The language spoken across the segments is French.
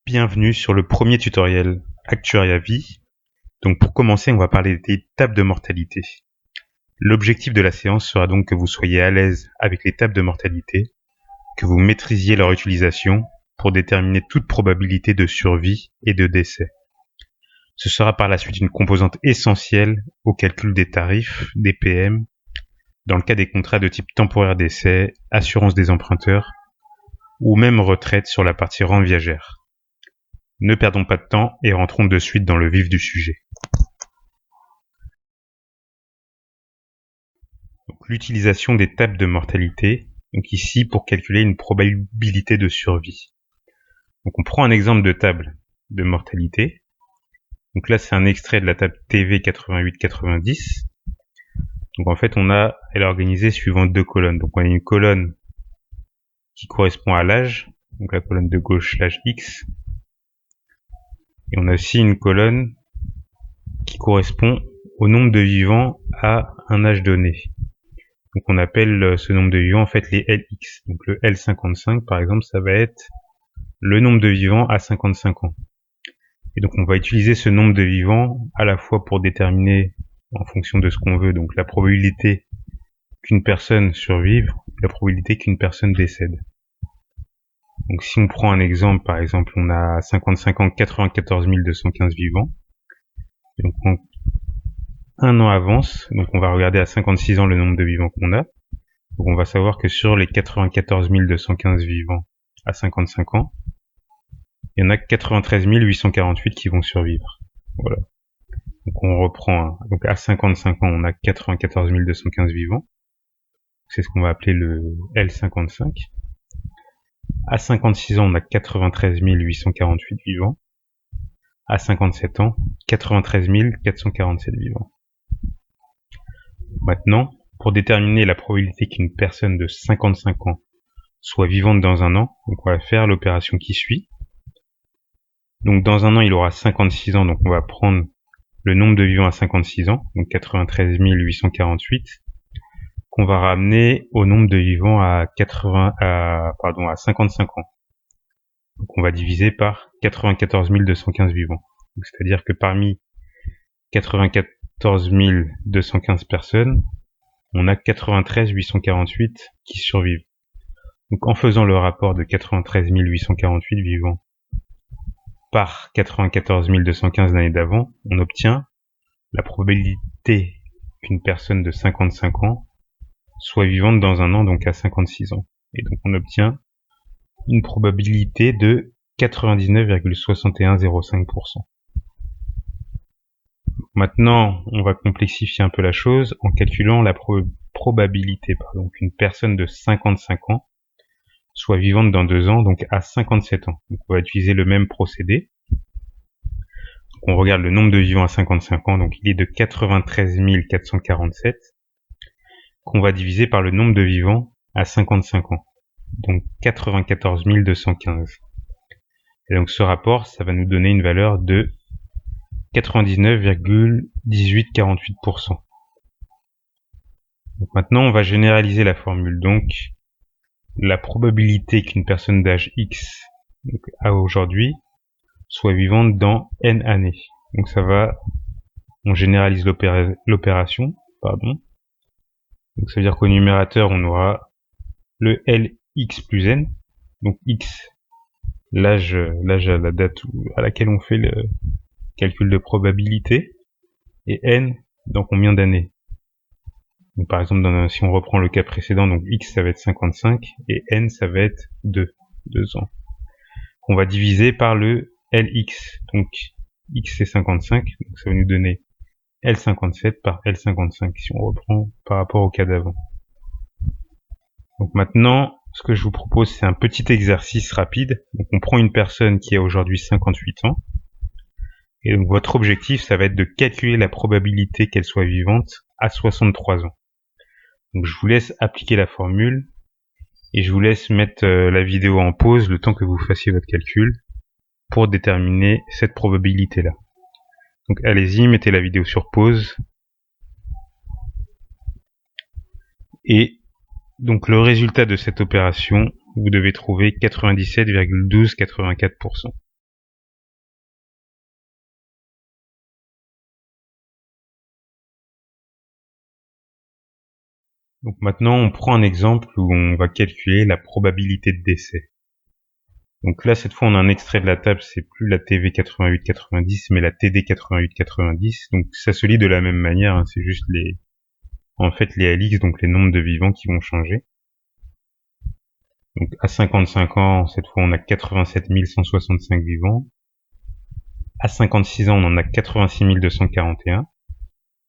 Bienvenue sur le premier tutoriel Actuaria Vie. Donc pour commencer, on va parler des tables de mortalité. L'objectif de la séance sera donc que vous soyez à l'aise avec les tables de mortalité, que vous maîtrisiez leur utilisation pour déterminer toute probabilité de survie et de décès. Ce sera par la suite une composante essentielle au calcul des tarifs, des PM, dans le cas des contrats de type temporaire d'essai, assurance des emprunteurs, ou même retraite sur la partie rente viagère. Ne perdons pas de temps et rentrons de suite dans le vif du sujet. L'utilisation des tables de mortalité, donc ici pour calculer une probabilité de survie. Donc on prend un exemple de table de mortalité. Donc là c'est un extrait de la table TV 88-90. Donc en fait elle est organisée suivant deux colonnes. Donc on a une colonne qui correspond à l'âge, donc la colonne de gauche l'âge X. Et on a aussi une colonne qui correspond au nombre de vivants à un âge donné. Donc on appelle ce nombre de vivants en fait les LX. Donc le L55 par exemple, ça va être le nombre de vivants à 55 ans. Et donc on va utiliser ce nombre de vivants à la fois pour déterminer en fonction de ce qu'on veut, donc la probabilité qu'une personne survive, la probabilité qu'une personne décède. Donc si on prend un exemple, par exemple on a 55 ans, 94 215 vivants. Donc un an avance, donc on va regarder à 56 ans le nombre de vivants qu'on a. Donc on va savoir que sur les 94 215 vivants à 55 ans, il y en a 93 848 qui vont survivre. Voilà. Donc on reprend, donc à 55 ans, on a 94 215 vivants. C'est ce qu'on va appeler le L55. À 56 ans, on a 93 848 vivants. À 57 ans, 93 447 vivants. Maintenant, pour déterminer la probabilité qu'une personne de 55 ans soit vivante dans un an, donc on va faire l'opération qui suit. Donc dans un an, il aura 56 ans, donc on va prendre le nombre de vivants à 56 ans, donc 93 848, qu'on va ramener au nombre de vivants à 55 ans. Donc on va diviser par 94 215 vivants. C'est-à-dire que parmi 94 215 personnes, on a 93 848 qui survivent. Donc en faisant le rapport de 93 848 vivants par 94 215 l'année d'avant, on obtient la probabilité qu'une personne de 55 ans soit vivante dans un an, donc à 56 ans. Et donc on obtient une probabilité de 99,6105%. Maintenant, on va complexifier un peu la chose en calculant la probabilité qu'une personne de 55 ans soit vivante dans 2 ans, donc à 57 ans. Donc on va utiliser le même procédé. Donc on regarde le nombre de vivants à 55 ans, donc il est de 93 447, qu'on va diviser par le nombre de vivants à 55 ans, donc 94 215. Et donc ce rapport, ça va nous donner une valeur de 99,1848%. Donc maintenant, on va généraliser la formule. Donc la probabilité qu'une personne d'âge X à aujourd'hui soit vivante dans N années. Donc on généralise l'opération, Donc ça veut dire qu'au numérateur, on aura le LX plus N. Donc X, l'âge à la date à laquelle on fait le calcul de probabilité, et N dans combien d'années. Donc par exemple, si on reprend le cas précédent, donc X ça va être 55 et N ça va être 2 ans. On va diviser par le LX, donc X c'est 55, donc ça va nous donner L57 par L55 si on reprend par rapport au cas d'avant. Donc maintenant, ce que je vous propose, c'est un petit exercice rapide. Donc on prend une personne qui a aujourd'hui 58 ans, et donc votre objectif, ça va être de calculer la probabilité qu'elle soit vivante à 63 ans. Donc je vous laisse appliquer la formule, et je vous laisse mettre la vidéo en pause le temps que vous fassiez votre calcul pour déterminer cette probabilité-là. Donc allez-y, mettez la vidéo sur pause. Et donc le résultat de cette opération, vous devez trouver 97,1284%. Donc maintenant, on prend un exemple où on va calculer la probabilité de décès. Donc là, cette fois, on a un extrait de la table, c'est plus la TV 88-90, mais la TD 88-90. Donc ça se lit de la même manière, hein, c'est juste les LX, donc les nombres de vivants qui vont changer. Donc à 55 ans, cette fois, on a 87 165 vivants. À 56 ans, on en a 86 241.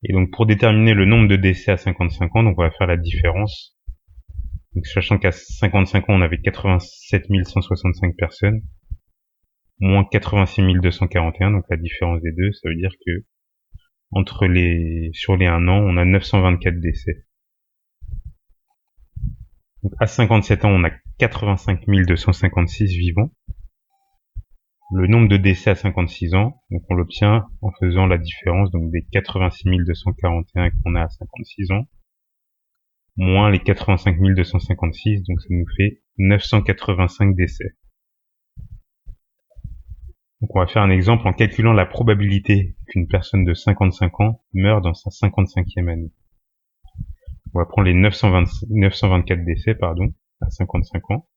Et donc pour déterminer le nombre de décès à 55 ans, donc on va faire la différence. Donc, sachant qu'à 55 ans, on avait 87 165 personnes, moins 86 241, donc la différence des deux, ça veut dire que sur les 1 an, on a 924 décès. Donc, à 57 ans, on a 85 256 vivants. Le nombre de décès à 56 ans, donc on l'obtient en faisant la différence donc des 86 241 qu'on a à 56 ans, moins les 85 256, donc ça nous fait 985 décès. Donc on va faire un exemple en calculant la probabilité qu'une personne de 55 ans meure dans sa 55e année. On va prendre les 924 décès à 55 ans,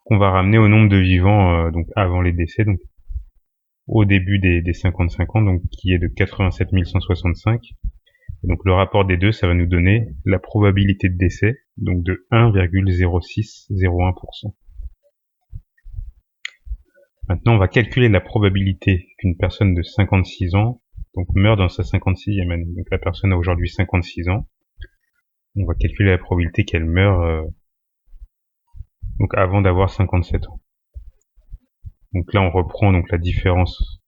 qu'on va ramener au nombre de vivants donc avant les décès, donc au début des 55 ans, donc qui est de 87 165. Et donc le rapport des deux, ça va nous donner la probabilité de décès, donc de 1,0601%. Maintenant, on va calculer la probabilité qu'une personne de 56 ans donc meurt dans sa 56e année. Donc la personne a aujourd'hui 56 ans. On va calculer la probabilité qu'elle meure donc avant d'avoir 57 ans. Donc là, on reprend donc la différence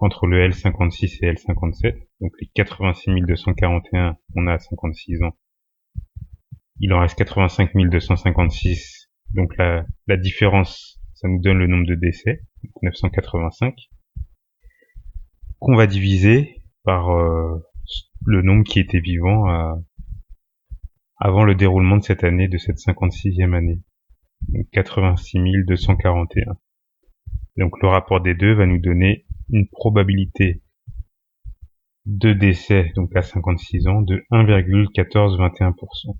entre le L56 et L57. Donc les 86 241 qu'on a à 56 ans. Il en reste 85 256. Donc la différence, ça nous donne le nombre de décès, donc 985, qu'on va diviser par le nombre qui était vivant avant le déroulement de cette année, de cette 56e année. Donc 86 241. Donc le rapport des deux va nous donner une probabilité de décès, donc à 56 ans, de 1,1421%.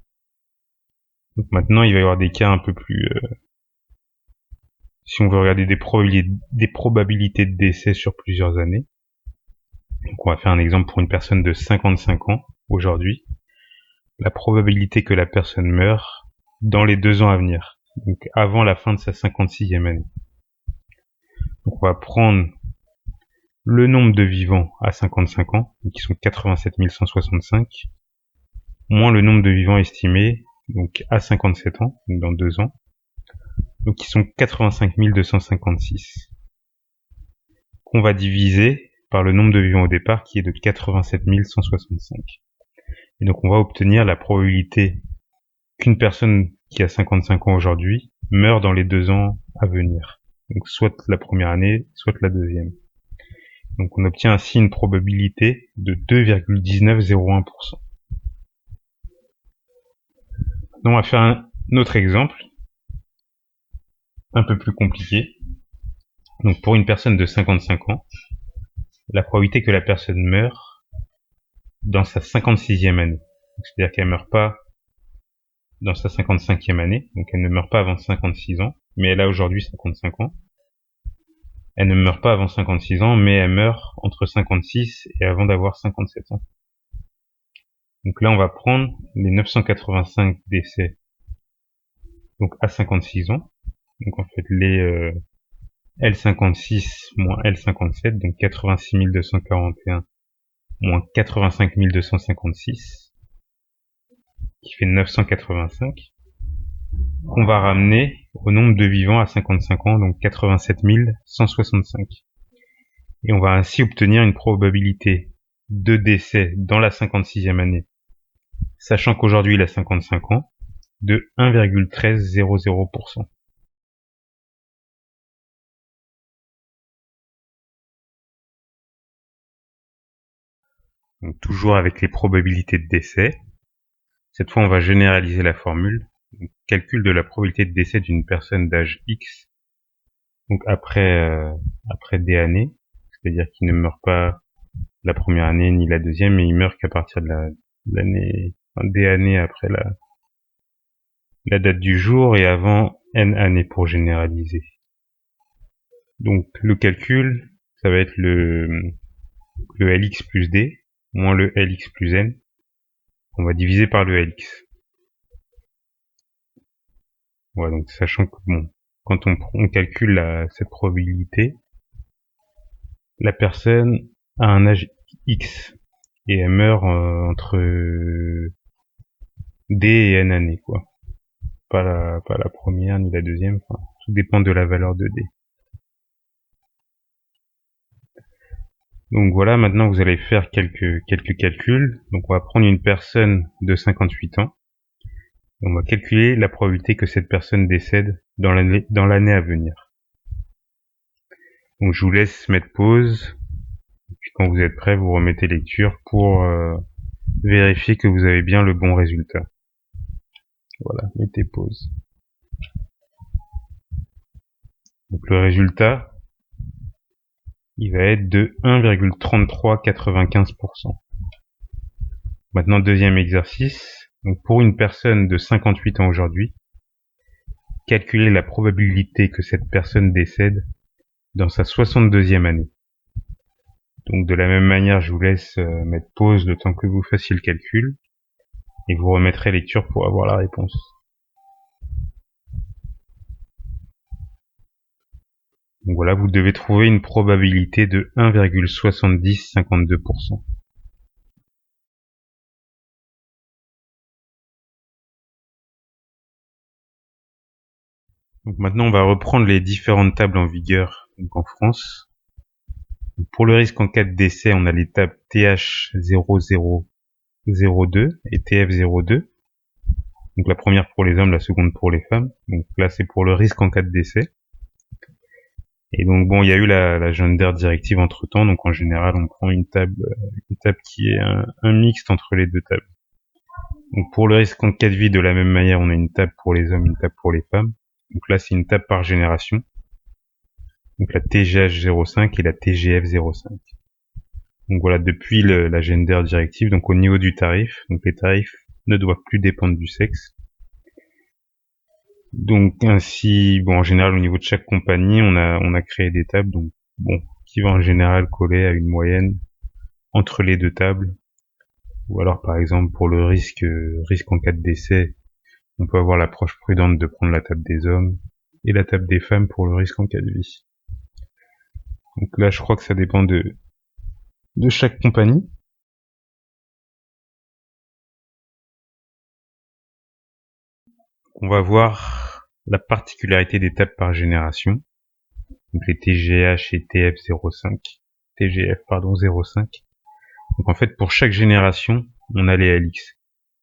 Donc maintenant, il va y avoir des cas un peu plus... si on veut regarder des probabilités de décès sur plusieurs années. Donc on va faire un exemple pour une personne de 55 ans, aujourd'hui. La probabilité que la personne meure dans les 2 ans à venir, donc avant la fin de sa 56e année. Donc on va prendre le nombre de vivants à 55 ans, qui sont 87 165, moins le nombre de vivants estimés, donc à 57 ans, donc dans 2 ans, donc qui sont 85 256, qu'on va diviser par le nombre de vivants au départ, qui est de 87 165. Et donc on va obtenir la probabilité qu'une personne qui a 55 ans aujourd'hui meurt dans les 2 ans à venir. Donc soit la première année, soit la deuxième. Donc on obtient ainsi une probabilité de 2,1901%. Maintenant on va faire un autre exemple, un peu plus compliqué. Donc pour une personne de 55 ans, la probabilité que la personne meure dans sa 56e année. C'est-à-dire qu'elle ne meurt pas dans sa 55e année, donc elle ne meurt pas avant 56 ans, mais elle a aujourd'hui 55 ans. Elle ne meurt pas avant 56 ans, mais elle meurt entre 56 et avant d'avoir 57 ans. Donc là, on va prendre les 985 décès donc à 56 ans. Donc en fait, les L56 moins L57, donc 86 241 moins 85 256, qui fait 985, qu'on va ramener au nombre de vivants à 55 ans, donc 87 165. Et on va ainsi obtenir une probabilité de décès dans la 56e année, sachant qu'aujourd'hui il a 55 ans, de 1,1300%. Donc toujours avec les probabilités de décès. Cette fois, on va généraliser la formule. Donc, calcul de la probabilité de décès d'une personne d'âge X, donc après des années, c'est-à-dire qu'il ne meurt pas la première année ni la deuxième, mais il meurt qu'à partir de l'année, D années après la date du jour et avant N années pour généraliser. Donc le calcul, ça va être le LX plus D moins le LX plus N. On va diviser par le LX. Voilà, donc sachant que bon, quand on calcule cette probabilité, la personne a un âge X et elle meurt entre D et N années, quoi. Pas la première ni la deuxième, enfin, tout dépend de la valeur de D. Donc voilà, maintenant vous allez faire quelques calculs. Donc on va prendre une personne de 58 ans. On va calculer la probabilité que cette personne décède dans l'année à venir. Donc je vous laisse mettre pause. Et puis quand vous êtes prêt, vous remettez lecture pour vérifier que vous avez bien le bon résultat. Voilà, mettez pause. Donc le résultat, il va être de 1,3395%. Maintenant, deuxième exercice. Donc pour une personne de 58 ans aujourd'hui, calculer la probabilité que cette personne décède dans sa 62e année. Donc de la même manière, je vous laisse mettre pause le temps que vous fassiez le calcul et vous remettrez lecture pour avoir la réponse. Donc voilà, vous devez trouver une probabilité de 1,7052%. Donc maintenant, on va reprendre les différentes tables en vigueur donc en France. Donc pour le risque en cas de décès, on a les tables TH0002 et TF02. Donc la première pour les hommes, la seconde pour les femmes. Donc là, c'est pour le risque en cas de décès. Et donc bon, il y a eu la gender directive entre temps, donc en général on prend une table qui est un mixte entre les deux tables. Donc pour le risque en cas de vie, de la même manière, on a une table pour les hommes, une table pour les femmes. Donc là c'est une table par génération. Donc la TGH05 et la TGF05. Donc voilà, depuis la gender directive, donc au niveau du tarif, donc les tarifs ne doivent plus dépendre du sexe. Donc ainsi, bon, en général, au niveau de chaque compagnie, on a créé des tables, donc bon, qui va en général coller à une moyenne entre les deux tables. Ou alors, par exemple, pour le risque en cas de décès, on peut avoir l'approche prudente de prendre la table des hommes et la table des femmes pour le risque en cas de vie. Donc là, je crois que ça dépend de chaque compagnie. On va voir la particularité des tables par génération. Donc les TGH et TF05. TGF, pardon, 05. Donc en fait, pour chaque génération, on a les LX.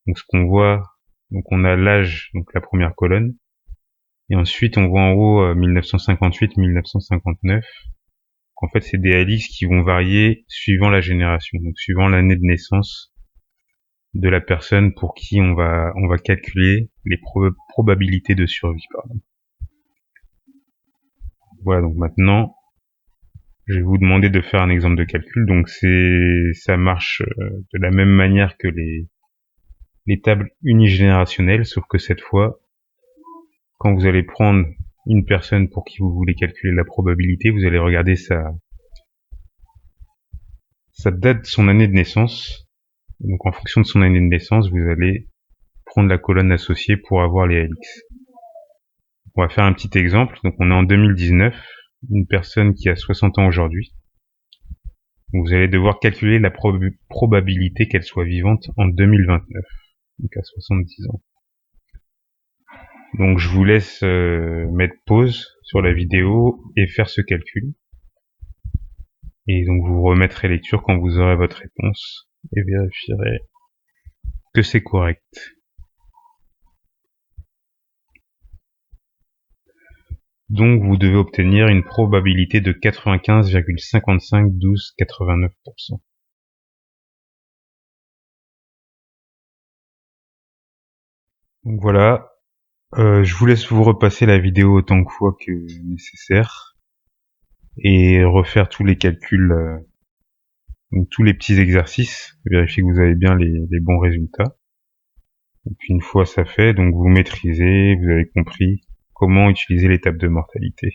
Donc ce qu'on voit, donc on a l'âge, donc la première colonne. Et ensuite, on voit en haut 1958-1959. En fait, c'est des LX qui vont varier suivant la génération, donc suivant l'année de naissance de la personne pour qui on va calculer les probabilités de survie, pardon. Voilà, donc maintenant, je vais vous demander de faire un exemple de calcul. Donc ça marche de la même manière que les tables unigénérationnelles, sauf que cette fois, quand vous allez prendre une personne pour qui vous voulez calculer la probabilité, vous allez regarder sa date, son année de naissance. Donc en fonction de son année de naissance, vous allez prendre la colonne associée pour avoir les LX. On va faire un petit exemple. Donc on est en 2019, une personne qui a 60 ans aujourd'hui. Vous allez devoir calculer la probabilité qu'elle soit vivante en 2029, donc à 70 ans. Donc je vous laisse mettre pause sur la vidéo et faire ce calcul. Et donc vous remettrez lecture quand vous aurez votre réponse et vérifierez que c'est correct. Donc vous devez obtenir une probabilité de 95,551289%. Donc voilà, je vous laisse vous repasser la vidéo autant de fois que nécessaire et refaire tous les calculs, donc tous les petits exercices, vérifier que vous avez bien les bons résultats. Et puis une fois ça fait, donc vous maîtrisez, vous avez compris comment utiliser les tables de mortalité.